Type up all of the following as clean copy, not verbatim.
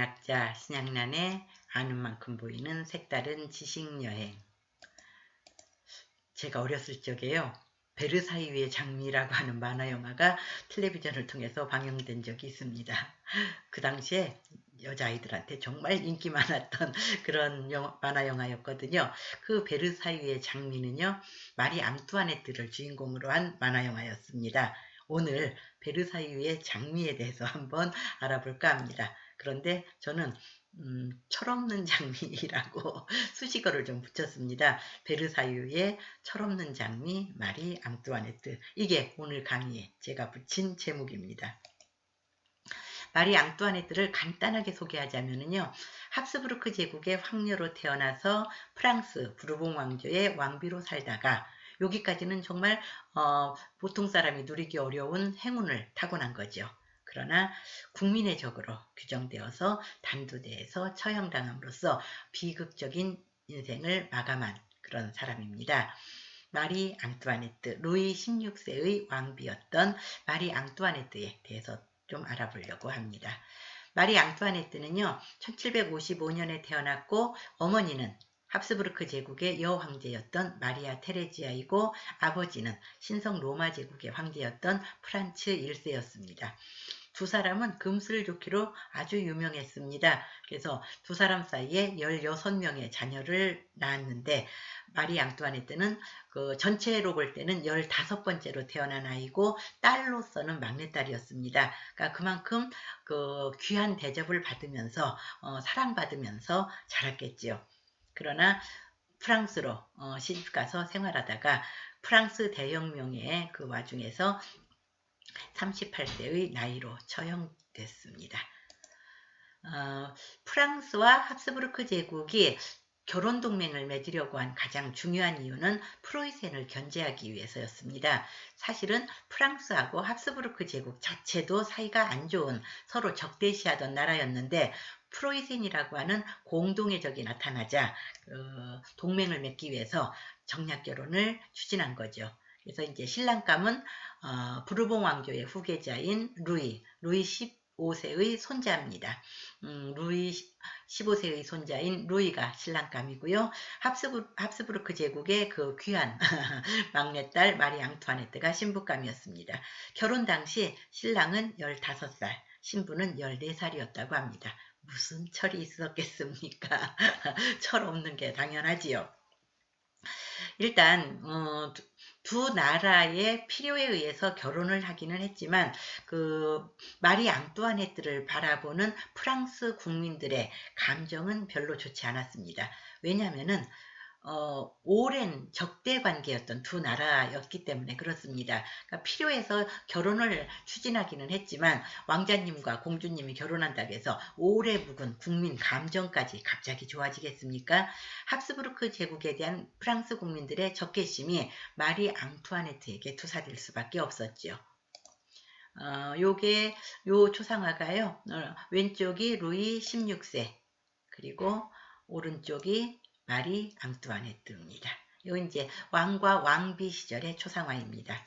문학자 신양란의 아는 만큼 보이는 색다른 지식여행. 제가 어렸을 적에요. 베르사유의 장미라고 하는 만화영화가 텔레비전을 통해서 방영된 적이 있습니다. 그 당시에 여자아이들한테 정말 인기 많았던 그런 만화영화였거든요. 그 베르사유의 장미는요, 마리 앙뚜아네트를 주인공으로 한 만화영화였습니다. 오늘 베르사유의 장미에 대해서 한번 알아볼까 합니다. 그런데 저는 철없는 장미라고 수식어를 좀 붙였습니다. 베르사유의 철없는 장미 마리 앙뚜아네트. 이게 오늘 강의에 제가 붙인 제목입니다. 마리 앙뚜아네트를 간단하게 소개하자면요. 합스부르크 제국의 황녀로 태어나서 프랑스 부르봉 왕조의 왕비로 살다가 여기까지는 정말 보통 사람이 누리기 어려운 행운을 타고난 거죠. 그러나 국민의 적으로 규정되어서 단두대에서 처형당함으로써 비극적인 인생을 마감한 그런 사람입니다. 마리 앙뚜아네트, 루이 16세의 왕비였던 마리 앙뚜아네트에 대해서 좀 알아보려고 합니다. 마리 앙뚜아네트는요, 1755년에 태어났고 어머니는 합스부르크 제국의 여황제였던 마리아 테레지아이고 아버지는 신성 로마 제국의 황제였던 프란츠 1세였습니다. 두 사람은 금슬 좋기로 아주 유명했습니다. 그래서 두 사람 사이에 16명의 자녀를 낳았는데 마리 앙뚜아네트는 그 전체로 볼 때는 15번째로 태어난 아이고 딸로서는 막내딸이었습니다. 그러니까 그만큼 그 귀한 대접을 받으면서 사랑받으면서 자랐겠지요. 그러나 프랑스로 시집가서 생활하다가 프랑스 대혁명의 그 와중에서 38세의 나이로 처형됐습니다. 프랑스와 합스부르크 제국이 결혼동맹을 맺으려고 한 가장 중요한 이유는 프로이센을 견제하기 위해서였습니다. 사실은 프랑스하고 합스부르크 제국 자체도 사이가 안 좋은 서로 적대시하던 나라였는데 프로이센이라고 하는 공동의 적이 나타나자 동맹을 맺기 위해서 정략결혼을 추진한 거죠. 그래서 이제 신랑감은 부르봉 왕조의 후계자인 루이 15세의 손자입니다. 루이 15세의 손자인 루이가 신랑감이고요. 합스부르크 제국의 그 귀한 막내딸 마리 앙투아네트가 신부감이었습니다. 결혼 당시 신랑은 15살, 신부는 14살이었다고 합니다. 무슨 철이 있었겠습니까? 철 없는 게 당연하지요. 일단 두 나라의 필요에 의해서 결혼을 하기는 했지만 그 마리 앙뚜아네트를 바라보는 프랑스 국민들의 감정은 별로 좋지 않았습니다. 왜냐하면은 오랜 적대 관계였던 두 나라였기 때문에 그렇습니다. 그러니까 필요해서 결혼을 추진하기는 했지만 왕자님과 공주님이 결혼한다고 해서 오래 묵은 국민 감정까지 갑자기 좋아지겠습니까? 합스부르크 제국에 대한 프랑스 국민들의 적개심이 마리 앙투아네트에게 투사될 수밖에 없었죠. 요 초상화가요. 왼쪽이 루이 16세 그리고 오른쪽이 마리 앙뚜아네트입니다. 요 이제 왕과 왕비 시절의 초상화입니다.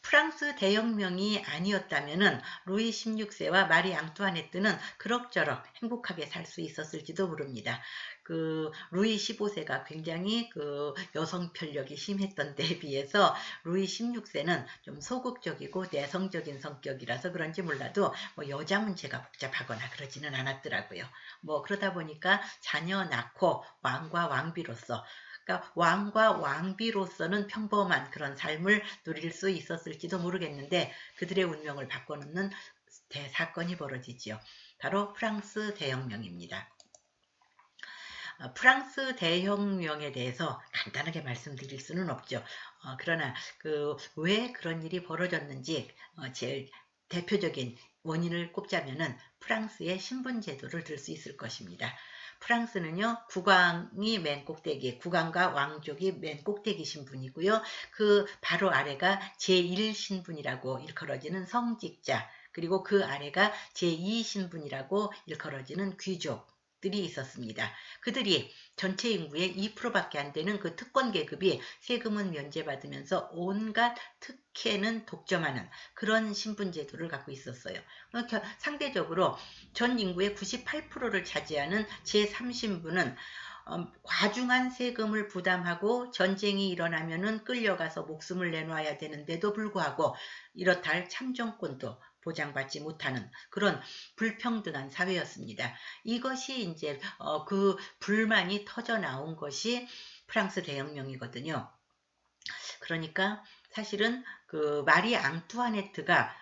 프랑스 대혁명이 아니었다면은 루이 16세와 마리 앙뚜아네트는 그럭저럭 행복하게 살 수 있었을지도 모릅니다. 그 루이 15세가 굉장히 그 여성 편력이 심했던 데에 비해서 루이 16세는 좀 소극적이고 내성적인 성격이라서 그런지 몰라도 뭐 여자 문제가 복잡하거나 그러지는 않았더라고요. 뭐 그러다 보니까 자녀 낳고 왕과 왕비로서 그러니까 왕과 왕비로서는 평범한 그런 삶을 누릴 수 있었을지도 모르겠는데 그들의 운명을 바꿔놓는 대사건이 벌어지지요. 바로 프랑스 대혁명입니다. 프랑스 대혁명에 대해서 간단하게 말씀드릴 수는 없죠. 그러나 왜 그런 일이 벌어졌는지 제일 대표적인 원인을 꼽자면은 프랑스의 신분 제도를 들 수 있을 것입니다. 프랑스는요, 국왕이 맨 꼭대기, 국왕과 왕족이 맨 꼭대기 신분이고요. 그 바로 아래가 제1신분이라고 일컬어지는 성직자, 그리고 그 아래가 제2신분이라고 일컬어지는 귀족, 들이 있었습니다. 그들이 전체 인구의 2%밖에 안 되는 그 특권 계급이 세금은 면제받으면서 온갖 특혜는 독점하는 그런 신분 제도를 갖고 있었어요. 상대적으로 전 인구의 98%를 차지하는 제3신분은 과중한 세금을 부담하고 전쟁이 일어나면은 끌려가서 목숨을 내놔야 되는데도 불구하고 이렇다 할 참정권도 보장받지 못하는 그런 불평등한 사회였습니다. 이것이 이제 그 불만이 터져 나온 것이 프랑스 대혁명이거든요. 그러니까 사실은 그 마리 앙투아네트가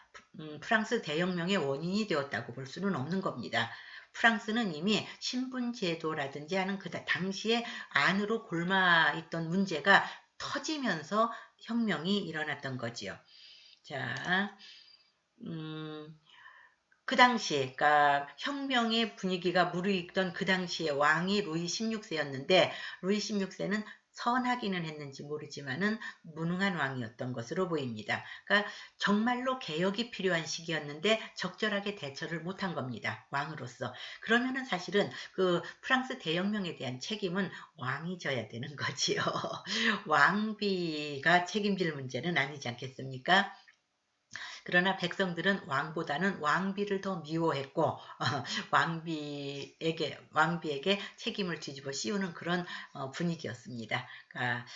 프랑스 대혁명의 원인이 되었다고 볼 수는 없는 겁니다. 프랑스는 이미 신분제도라든지 하는 그 당시에 안으로 골마 있던 문제가 터지면서 혁명이 일어났던 거지요. 자, 그 당시에, 그러니까 혁명의 분위기가 무르익던 그 당시에 왕이 루이 16세였는데 루이 16세는 선하기는 했는지 모르지만은 무능한 왕이었던 것으로 보입니다. 그러니까 정말로 개혁이 필요한 시기였는데 적절하게 대처를 못한 겁니다. 왕으로서. 그러면은 사실은 그 프랑스 대혁명에 대한 책임은 왕이 져야 되는 거지요. 왕비가 책임질 문제는 아니지 않겠습니까? 그러나 백성들은 왕보다는 왕비를 더 미워했고 왕비에게 책임을 뒤집어 씌우는 그런 분위기였습니다. 그러니까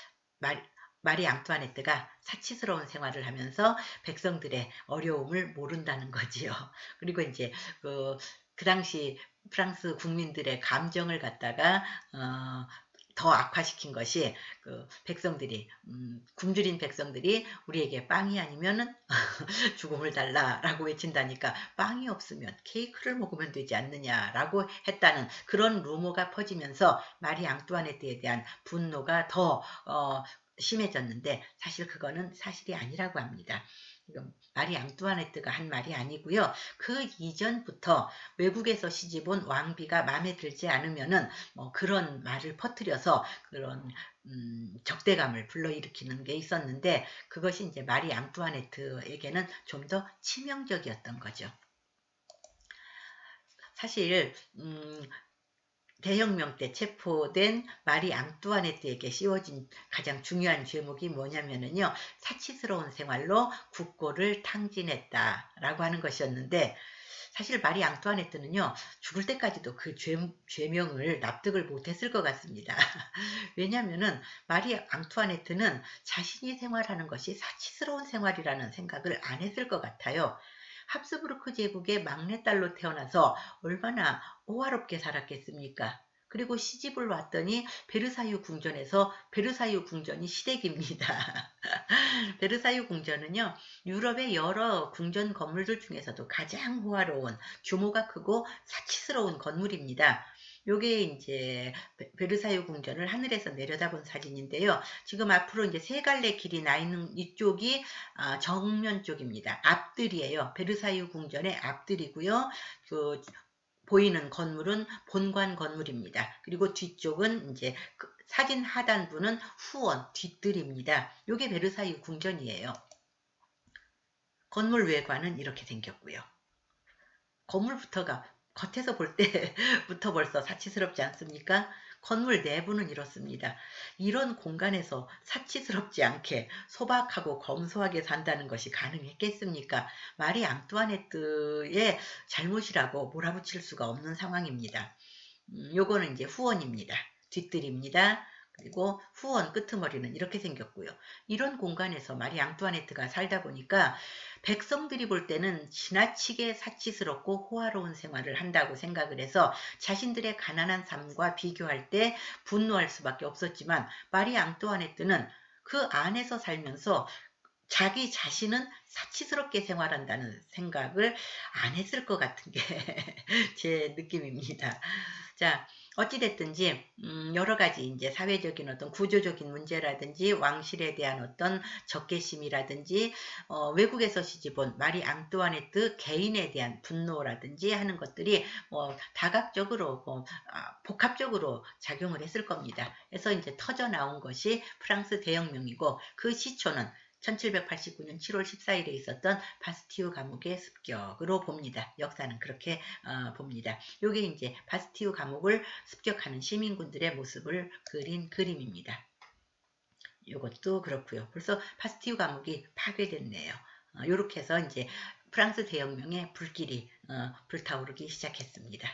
마리 앙투아네트가 사치스러운 생활을 하면서 백성들의 어려움을 모른다는 거지요. 그리고 이제 그 당시 프랑스 국민들의 감정을 갖다가 더 악화시킨 것이 그 백성들이 굶주린 백성들이 우리에게 빵이 아니면은 죽음을 달라라고 외친다니까 빵이 없으면 케이크를 먹으면 되지 않느냐라고 했다는 그런 루머가 퍼지면서 마리 앙투아네트에 대한 분노가 더 심해졌는데 사실 그거는 사실이 아니라고 합니다. 마리 앙투아네트가 한 말이 아니고요. 그 이전부터 외국에서 시집온 왕비가 마음에 들지 않으면은 뭐 그런 말을 퍼뜨려서 그런 적대감을 불러일으키는 게 있었는데 그것이 이제 마리 앙투아네트에게는 좀 더 치명적이었던 거죠. 사실 대혁명 때 체포된 마리 앙투아네트에게 씌워진 가장 중요한 죄목이 뭐냐면은요. 사치스러운 생활로 국고를 탕진했다라고 하는 것이었는데 사실 마리 앙투아네트는요. 죽을 때까지도 그 죄명을 납득을 못했을 것 같습니다. 왜냐하면은 마리 앙투아네트는 자신이 생활하는 것이 사치스러운 생활이라는 생각을 안 했을 것 같아요. 합스부르크 제국의 막내딸로 태어나서 얼마나 호화롭게 살았겠습니까? 그리고 시집을 왔더니 베르사유 궁전에서 베르사유 궁전이 시댁입니다. 베르사유 궁전은요. 유럽의 여러 궁전 건물들 중에서도 가장 호화로운 규모가 크고 사치스러운 건물입니다. 요게 이제 베르사유 궁전을 하늘에서 내려다본 사진인데요. 지금 앞으로 이제 세 갈래 길이 나 있는 이쪽이 정면 쪽입니다. 앞들이에요. 베르사유 궁전의 앞들이고요. 그 보이는 건물은 본관 건물입니다. 그리고 뒤쪽은 이제 그 사진 하단부는 후원 뒷뜰입니다. 요게 베르사유 궁전이에요. 건물 외관은 이렇게 생겼고요. 건물부터가 겉에서 볼 때부터 벌써 사치스럽지 않습니까? 건물 내부는 이렇습니다. 이런 공간에서 사치스럽지 않게 소박하고 검소하게 산다는 것이 가능했겠습니까? 마리 앙투아네트의 잘못이라고 몰아붙일 수가 없는 상황입니다. 요거는 이제 후원입니다. 뒷뜰입니다. 그리고 후원 끄트머리는 이렇게 생겼고요. 이런 공간에서 마리 앙투아네트가 살다 보니까 백성들이 볼 때는 지나치게 사치스럽고 호화로운 생활을 한다고 생각을 해서 자신들의 가난한 삶과 비교할 때 분노할 수밖에 없었지만 마리 앙투아네트는 그 안에서 살면서 자기 자신은 사치스럽게 생활한다는 생각을 안 했을 것 같은 게 제 느낌입니다. 자, 어찌됐든지 여러 가지 이제 사회적인 어떤 구조적인 문제라든지 왕실에 대한 어떤 적개심이라든지 외국에서 시집온 마리 앙투아네트 개인에 대한 분노라든지 하는 것들이 다각적으로 복합적으로 작용을 했을 겁니다. 그래서 이제 터져 나온 것이 프랑스 대혁명이고 그 시초는 1789년 7월 14일에 있었던 바스티유 감옥의 습격으로 봅니다. 역사는 그렇게 봅니다. 요게 이제 바스티유 감옥을 습격하는 시민군들의 모습을 그린 그림입니다. 요것도 그렇고요. 벌써 바스티유 감옥이 파괴됐네요. 요렇게 해서 이제 프랑스 대혁명의 불길이 불타오르기 시작했습니다.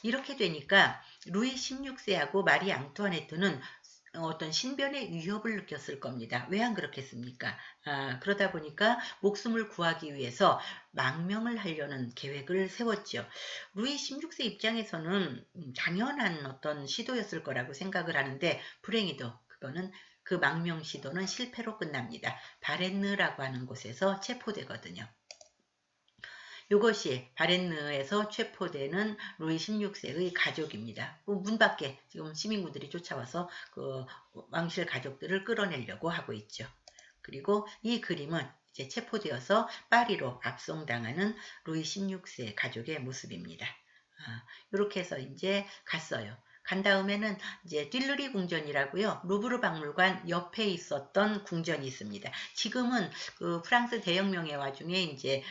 이렇게 되니까 루이 16세하고 마리 앙투아네트는 어떤 신변의 위협을 느꼈을 겁니다. 왜 안 그렇겠습니까? 그러다 보니까 목숨을 구하기 위해서 망명을 하려는 계획을 세웠죠. 루이 16세 입장에서는 당연한 어떤 시도였을 거라고 생각을 하는데 불행히도 그거는 그 망명 시도는 실패로 끝납니다. 바렌느라고 하는 곳에서 체포되거든요. 이것이 바렌느에서 체포되는 루이 16세의 가족입니다. 문 밖에 지금 시민군들이 쫓아와서 그 왕실 가족들을 끌어내려고 하고 있죠. 그리고 이 그림은 이제 체포되어서 파리로 압송당하는 루이 16세 가족의 모습입니다. 이렇게 해서 이제 갔어요. 간 다음에는 이제 띨르리 궁전이라고요. 루브르 박물관 옆에 있었던 궁전이 있습니다. 지금은 그 프랑스 대혁명의 와중에 이제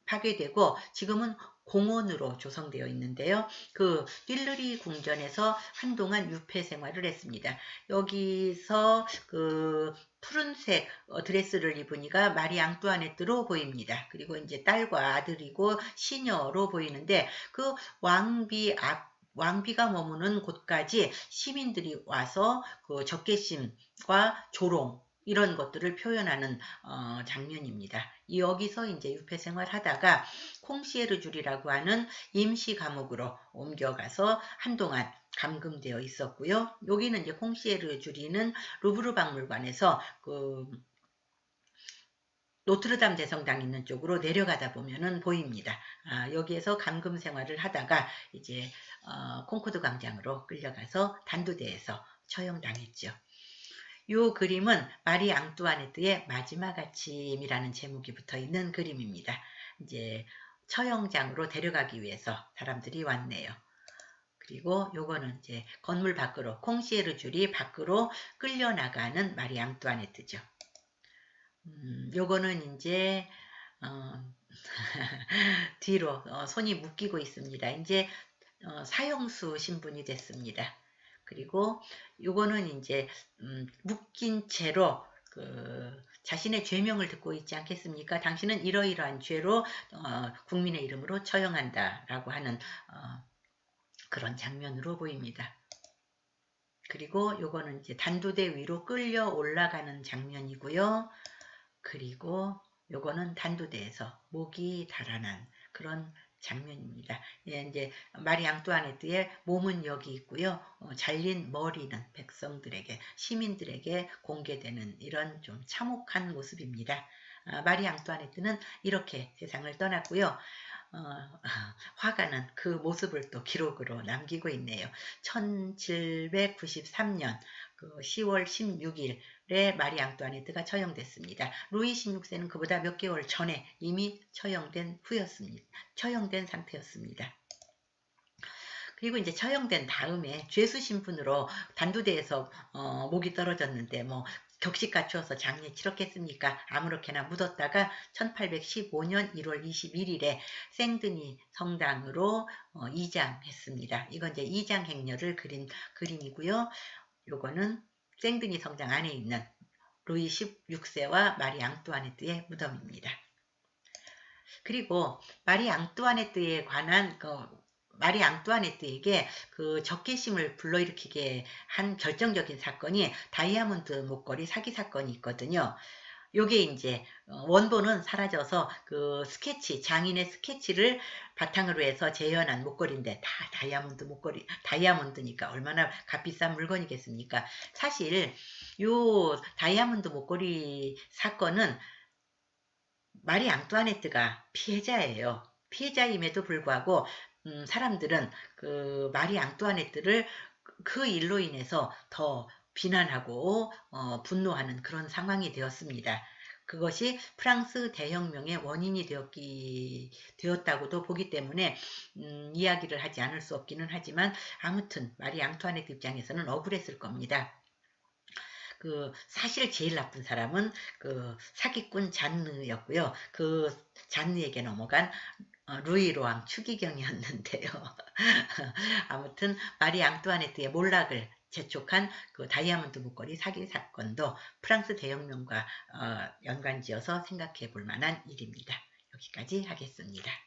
파괴되고 지금은 공원으로 조성되어 있는데요. 그 띨르리 궁전에서 한동안 유폐 생활을 했습니다. 여기서 그 푸른색 드레스를 입으니까 마리 앙뚜아네트로 보입니다. 그리고 이제 딸과 아들이고 시녀로 보이는데 그 왕비가 머무는 곳까지 시민들이 와서 그 적개심과 조롱 이런 것들을 표현하는 장면입니다. 여기서 이제 유폐 생활하다가 콩시에르줄이라고 하는 임시 감옥으로 옮겨가서 한동안 감금되어 있었고요. 여기는 이제 콩시에르줄이는 루브르 박물관에서 그 노트르담 대성당 있는 쪽으로 내려가다 보면은 보입니다. 여기에서 감금 생활을 하다가 이제 콩코드 광장으로 끌려가서 단두대에서 처형당했죠. 이 그림은 마리 앙뚜아네트의 마지막 아침이라는 제목이 붙어 있는 그림입니다. 이제 처형장으로 데려가기 위해서 사람들이 왔네요. 그리고 요거는 이제 건물 밖으로 콩시에르줄이 밖으로 끌려나가는 마리 앙뚜아네트죠. 요거는 이제 뒤로 손이 묶이고 있습니다. 이제 사형수 신분이 됐습니다. 그리고 요거는 이제 묶인 채로 그 자신의 죄명을 듣고 있지 않겠습니까? 당신은 이러이러한 죄로 국민의 이름으로 처형한다라고 하는 그런 장면으로 보입니다. 그리고 요거는 이제 단두대 위로 끌려 올라가는 장면이고요. 그리고 요거는 단두대에서 목이 달아난 그런 장면입니다. 예, 이제 마리 앙뚜아네트의 몸은 여기 있고요. 잘린 머리는 백성들에게, 시민들에게 공개되는 이런 좀 참혹한 모습입니다. 마리 앙뚜아네트는 이렇게 세상을 떠났고요. 화가는 그 모습을 또 기록으로 남기고 있네요. 1793년 그 10월 16일에 마리 앙뚜아네트가 처형됐습니다. 루이 16세는 그보다 몇 개월 전에 이미 처형된 상태였습니다. 그리고 이제 처형된 다음에 죄수 신분으로 단두대에서 목이 떨어졌는데 뭐 격식 갖추어서 장례 치렀겠습니까? 아무렇게나 묻었다가 1815년 1월 21일에 생드니 성당으로 이장했습니다. 이건 이제 이장 행렬을 그린 그림이고요. 요거는 생드니 성당 안에 있는 루이 16세와 마리 앙뚜아네트의 무덤입니다. 그리고 마리 앙뚜아네트에 관한 마리 앙뚜아네트에게 그 적개심을 불러일으키게 한 결정적인 사건이 다이아몬드 목걸이 사기 사건이 있거든요. 요게 이제 원본은 사라져서 그 스케치, 장인의 스케치를 바탕으로 해서 재현한 목걸이인데 다 다이아몬드 목걸이, 다이아몬드니까 얼마나 값비싼 물건이겠습니까? 사실 요 다이아몬드 목걸이 사건은 마리 앙뚜아네트가 피해자예요. 피해자임에도 불구하고 사람들은 그 마리 앙뚜아네트를 그 일로 인해서 더 비난하고 분노하는 그런 상황이 되었습니다. 그것이 프랑스 대혁명의 원인이 되었다고도 보기 때문에 이야기를 하지 않을 수 없기는 하지만 아무튼 마리 앙뚜아네트 입장에서는 억울했을 겁니다. 사실 제일 나쁜 사람은 사기꾼 잔느였고요. 잔느에게 넘어간 루이로왕 추기경이었는데요. 아무튼 마리 앙뚜아네트의 몰락을 재촉한 다이아몬드 목걸이 사기 사건도 프랑스 대혁명과 연관지어서 생각해 볼 만한 일입니다. 여기까지 하겠습니다.